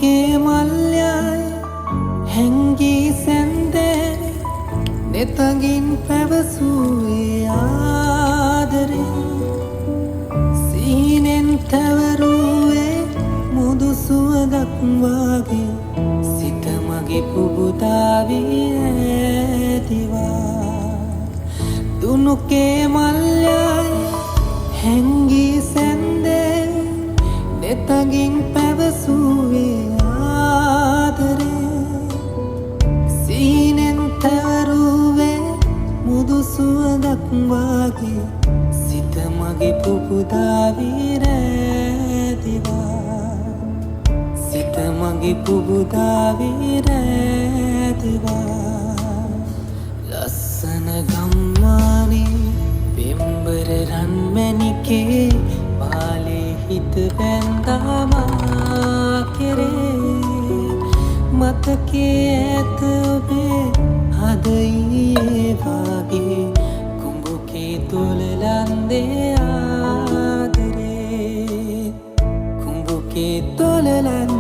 දුනුකේ මල්යයි හැංගී සැන්දෑරේ නෙතගින් පැවසූයේ ආදරේ සීනෙන් තැවරුවේ මුදු සුවඳක් වාගේ සිත මගේ පුබුදාවී ඇතිවා දුනුකේ මල්යයි හැංගී සැන්දෑරේ නෙතගින් පැවසූවේ ආදරේ සීනෙන් තැවරුවේ මුදු සුවඳක් වාගේ සිත මගේ පුබුදාවී රැඳිවා සිත මගේ පුබුදාවී රැඳිවා ලස්සන ගම්මානේ පෙම්බර රන්මැණිකේ පාලේ හිත බැන්දා මා කෙරේ මතකේ ඇත ඔබේ හද ඊයේ වාගේ කුඹුකේ තොලලන්දේ ආදරේ කුඹුකේ තොලලන්දේ